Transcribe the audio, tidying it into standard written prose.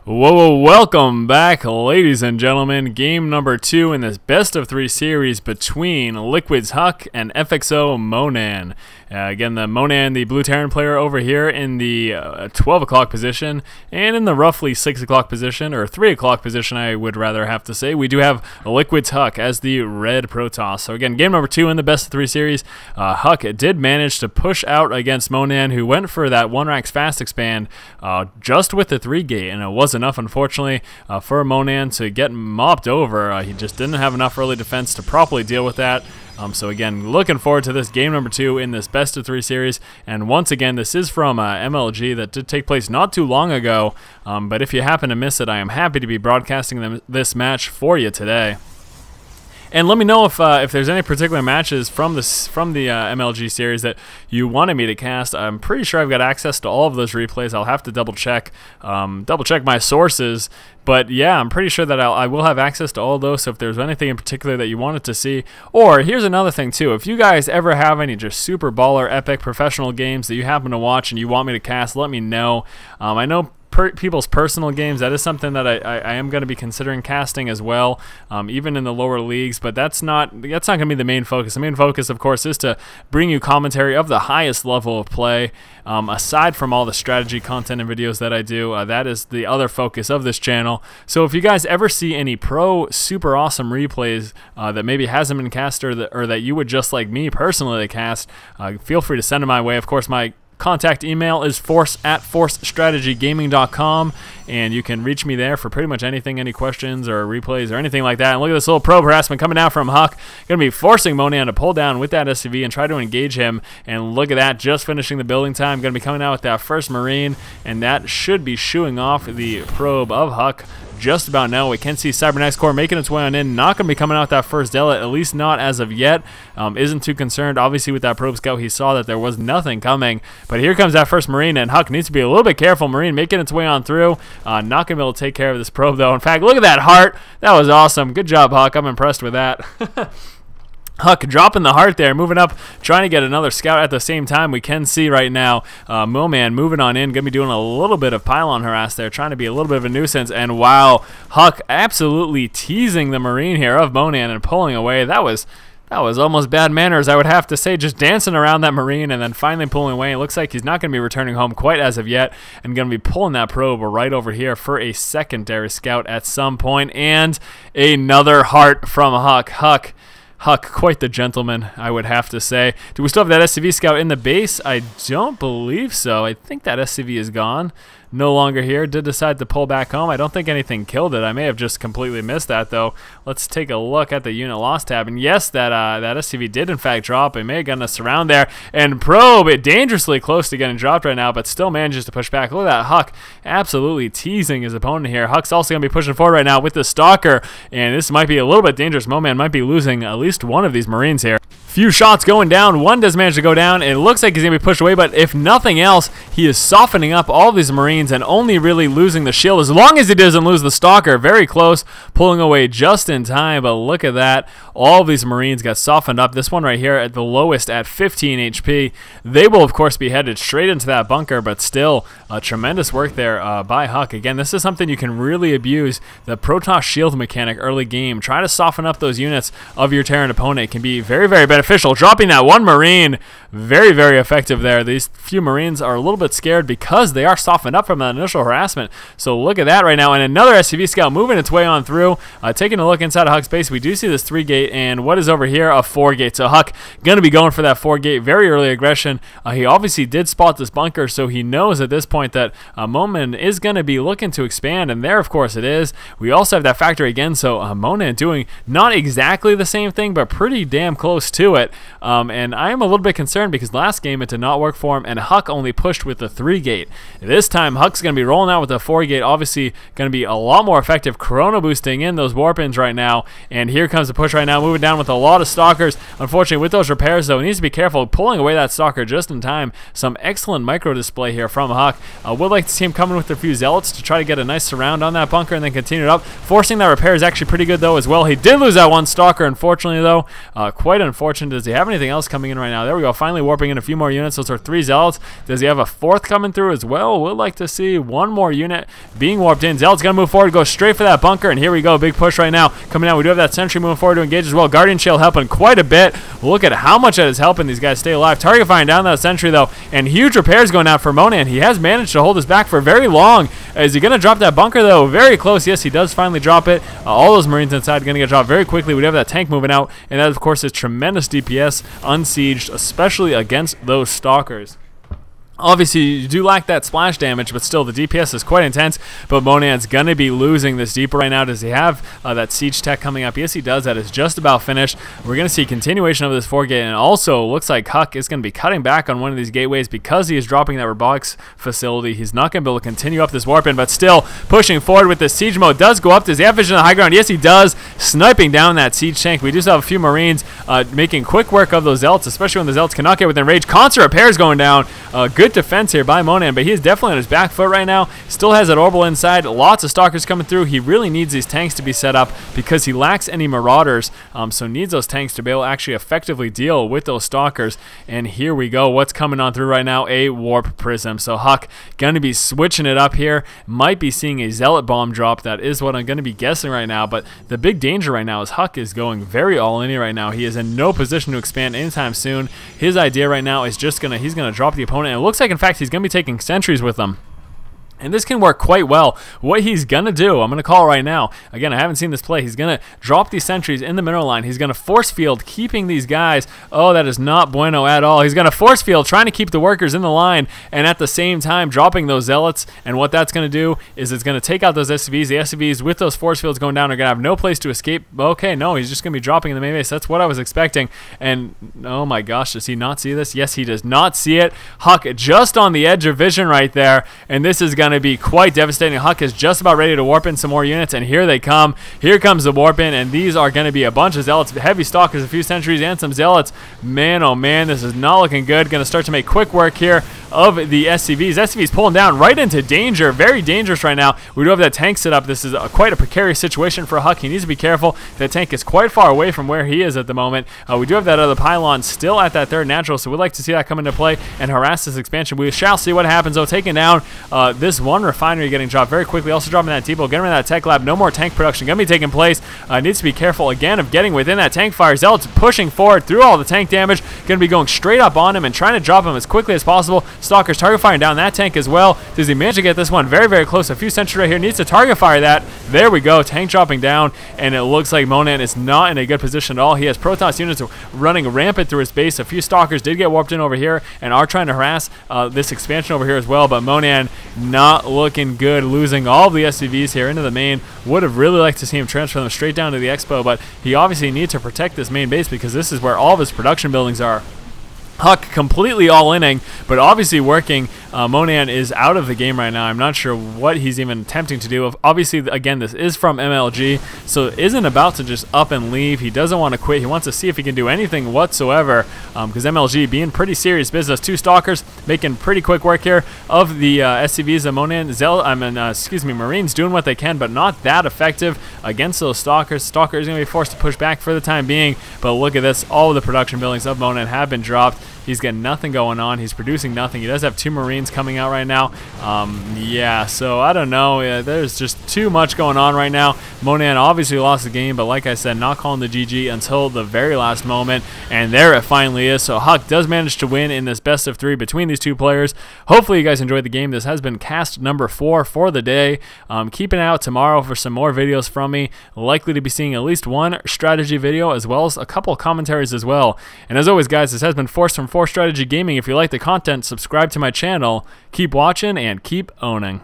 Whoa, welcome back, ladies and gentlemen. Game number 2 in this best of 3 series between Liquid's Huck and FXO mOoNaN. Again, the mOoNaN, the Blue Terran player over here in the 12 o'clock position, and in the roughly 6 o'clock position, or 3 o'clock position, I would rather have to say, we do have Liquid's Huck as the red Protoss. So again, game number 2 in the best of 3 series. Huck did manage to push out against mOoNaN, who went for that 1-Rax fast expand just with the 3-gate, and it was enough, unfortunately, for mOoNaN to get mopped over. He just didn't have enough early defense to properly deal with that. So again, looking forward to this game number 2 in this best of 3 series. And once again, this is from MLG that did take place not too long ago. But if you happen to miss it, I am happy to be broadcasting this match for you today. And let me know if there's any particular matches from the MLG series that you wanted me to cast. I'm pretty sure I've got access to all of those replays. I'll have to double check my sources. But yeah, I'm pretty sure that I will have access to all those. So if there's anything in particular that you wanted to see, or here's another thing too. If you guys ever have any just super baller, epic, professional games that you happen to watch and you want me to cast, let me know. I know people's personal games, that is something that I am going to be considering casting as well, even in the lower leagues, but that's not going to be the main focus. The main focus, of course, is to bring you commentary of the highest level of play, aside from all the strategy content and videos that I do. That is the other focus of this channel. So if you guys ever see any pro super awesome replays that maybe hasn't been cast, or that you would just like me personally to cast, feel free to send them my way. Of course, my contact email is force@forcestrategygaming.com, and you can reach me there for pretty much anything, any questions or replays or anything like that. And look at this little probe harassment coming out from Huck. Going to be forcing mOoNaN to pull down with that SCV and try to engage him. And look at that, just finishing the building time. Going to be coming out with that first Marine, and that should be shooing off the probe of Huck just about now. We can see Cybernetics Core making its way on in. Not going to be coming out with that first Zealot, at least not as of yet. Isn't too concerned. Obviously, with that probe scout, he saw that there was nothing coming. But here comes that first Marine, and Huck needs to be a little bit careful. Marine making its way on through. Not going to be able to take care of this probe, though. In fact, look at that heart. That was awesome. Good job, Huck. I'm impressed with that. Huck dropping the heart there, moving up, trying to get another scout at the same time. We can see right now mOoNaN moving on in, going to be doing a little bit of pylon harass there, trying to be a little bit of a nuisance. And wow, Huck absolutely teasing the Marine here of mOoNaN and pulling away. That was almost bad manners, I would have to say, just dancing around that Marine and then finally pulling away. It looks like he's not going to be returning home quite as of yet, and going to be pulling that probe right over here for a secondary scout at some point. And another heart from Huck. Huck, quite the gentleman, I would have to say. Do we still have that SCV scout in the base? I don't believe so. I think that SCV is gone. No longer here. Did decide to pull back home. I don't think anything killed it. I may have just completely missed that, though. Let's take a look at the unit loss tab. And yes, that SCV did in fact drop. It may have gotten a surround there. And probe, it dangerously close to getting dropped right now, but still manages to push back. Look at that, Huck absolutely teasing his opponent here. Huck's also going to be pushing forward right now with the Stalker, and this might be a little bit dangerous. mOoNaN might be losing at least one of these Marines here. Few shots going down. One does manage to go down. It looks like he's going to be pushed away, but if nothing else, he is softening up all of these Marines and only really losing the shield, as long as he doesn't lose the Stalker. Very close, pulling away just in time, but look at that. All of these Marines got softened up. This one right here at the lowest at 15 HP. They will, of course, be headed straight into that bunker, but still tremendous work there by Huck. Again, this is something you can really abuse, the Protoss shield mechanic early game. Try to soften up those units of your Terran opponent. It can be very, very beneficial. Dropping that one Marine, very, very effective there. These few Marines are a little bit scared because they are softened up from that initial harassment. So look at that right now. And another SCV scout moving its way on through. Taking a look inside of Huck's base, we do see this 3-gate, and what is over here? A 4-gate. So Huck going to be going for that 4-gate. Very early aggression. He obviously did spot this bunker, so he knows at this point that mOoNaN is going to be looking to expand, and there, of course, it is. We also have that factory again, so mOoNaN doing not exactly the same thing, but pretty damn close to it. And I am a little bit concerned because last game it did not work for him, and Huck only pushed with the 3-gate. This time Huck's going to be rolling out with the 4-gate, obviously going to be a lot more effective, chrono boosting in those warpins right now. And here comes the push right now. now, moving down with a lot of stalkers. Unfortunately, with those repairs, though, he needs to be careful pulling away that stalker just in time. Some excellent micro display here from Huck. Would like to see him coming with a few zealots to try to get a nice surround on that bunker and then continue it up. Forcing that repair is actually pretty good, though, as well. He did lose that one stalker, unfortunately, though. Quite unfortunate. Does he have anything else coming in right now? There we go. Finally warping in a few more units. Those are 3 zealots. Does he have a 4th coming through as well? Would like to see one more unit being warped in. Zealot's going to move forward, go straight for that bunker, and here we go. Big push right now coming out. We do have that sentry moving forward to engage as well. Guardian Shield helping quite a bit. Look at how much that is helping these guys stay alive. Target firing down that sentry, though, and huge repairs going out for mOoNaN. He has managed to hold us back for very long. Is he going to drop that bunker, though? Very close. Yes, he does finally drop it. All those Marines inside going to get dropped very quickly. We do have that tank moving out, and that, of course, is tremendous DPS unsieged, especially against those stalkers. Obviously, you do lack that splash damage, but still, the DPS is quite intense. But mOoNaN's going to be losing this deeper right now. Does he have that siege tech coming up? Yes, he does. That is just about finished. We're going to see continuation of this 4-gate, and also looks like Huck is going to be cutting back on one of these gateways because he is dropping that robotics facility. He's not going to be able to continue up this warp in, but still pushing forward with the siege mode. Does go up. Does he have vision on the high ground? Yes, he does. Sniping down that siege tank. We do still have a few Marines making quick work of those zealots, especially when the zealots cannot get within range. Constant repairs going down. Good defense here by mOoNaN, but he is definitely on his back foot right now. Still has that orbital inside. Lots of stalkers coming through. He really needs these tanks to be set up because he lacks any marauders, so needs those tanks to be able to actually effectively deal with those stalkers. And here we go. What's coming on through right now? A warp prism. So Huck going to be switching it up here. Might be seeing a zealot bomb drop. That is what I'm going to be guessing right now, but the big danger right now is Huck is going very all in here right now. He is in no position to expand anytime soon. His idea right now is just he's gonna drop the opponent, and it looks like, in fact, he's going to be taking sentries with them. And this can work quite well. What he's going to do, I'm going to call right now. Again, I haven't seen this play. He's going to drop these sentries in the mineral line. He's going to force field, keeping these guys. Oh, that is not bueno at all. He's going to force field, trying to keep the workers in the line, and at the same time dropping those zealots. And what that's going to do is it's going to take out those SCVs. The SCVs with those force fields going down are going to have no place to escape. Okay, no, he's just going to be dropping in the main base. That's what I was expecting. And oh my gosh, does he not see this? Yes, he does not see it. Huck just on the edge of vision right there, and this is going to be quite devastating. Huck is just about ready to warp in some more units, and here they come. Here comes the warp in, and these are going to be a bunch of zealots, heavy stalkers, a few sentries, and some zealots. Man, oh man, this is not looking good. Going to start to make quick work here of the SCVs. SCVs pulling down right into danger. Very dangerous right now. We do have that tank set up. This is quite a precarious situation for Huck. He needs to be careful. That tank is quite far away from where he is at the moment. We do have that other pylon still at that 3rd natural, so we'd like to see that come into play and harass this expansion. We shall see what happens, though. Taking down this one refinery, getting dropped very quickly. Also dropping that depot, getting rid of that tech lab. No more tank production going to be taking place. Needs to be careful again of getting within that tank fire. Zealots pushing forward through all the tank damage. Going to be going straight up on him and trying to drop him as quickly as possible. Stalkers target firing down that tank as well. Does he manage to get this one very, very close? A few sentries right here. Needs to target fire that. There we go. Tank dropping down, and it looks like mOoNaN is not in a good position at all. He has Protoss units running rampant through his base. A few stalkers did get warped in over here and are trying to harass this expansion over here as well, but mOoNaN not looking good, losing all the SCVs here into the main. Would have really liked to see him transfer them straight down to the expo, but he obviously needs to protect this main base because this is where all of his production buildings are. Huck completely all-inning, but obviously working. mOoNaN is out of the game right now. I'm not sure what he's even attempting to do. Obviously, again, this is from MLG, so isn't about to just up and leave. He doesn't want to quit. He wants to see if he can do anything whatsoever, because MLG being pretty serious business. 2 stalkers making pretty quick work here of the SCVs of mOoNaN. Marines doing what they can, but not that effective against those stalkers. Stalker is going to be forced to push back for the time being, but look at this. All of the production buildings of mOoNaN have been dropped. He's got nothing going on. He's producing nothing. He does have 2 Marines coming out right now. Yeah, so I don't know. Yeah, there's just too much going on right now. mOoNaN obviously lost the game, but like I said, not calling the GG until the very last moment, and there it finally is. So Huck does manage to win in this best of 3 between these 2 players. Hopefully you guys enjoyed the game. This has been cast number 4 for the day. Keep an eye out tomorrow for some more videos from me. Likely to be seeing at least 1 strategy video as well as a couple commentaries as well. And as always, guys, this has been Force from 4 Strategy Gaming. If you like the content, subscribe to my channel. Keep watching and keep owning.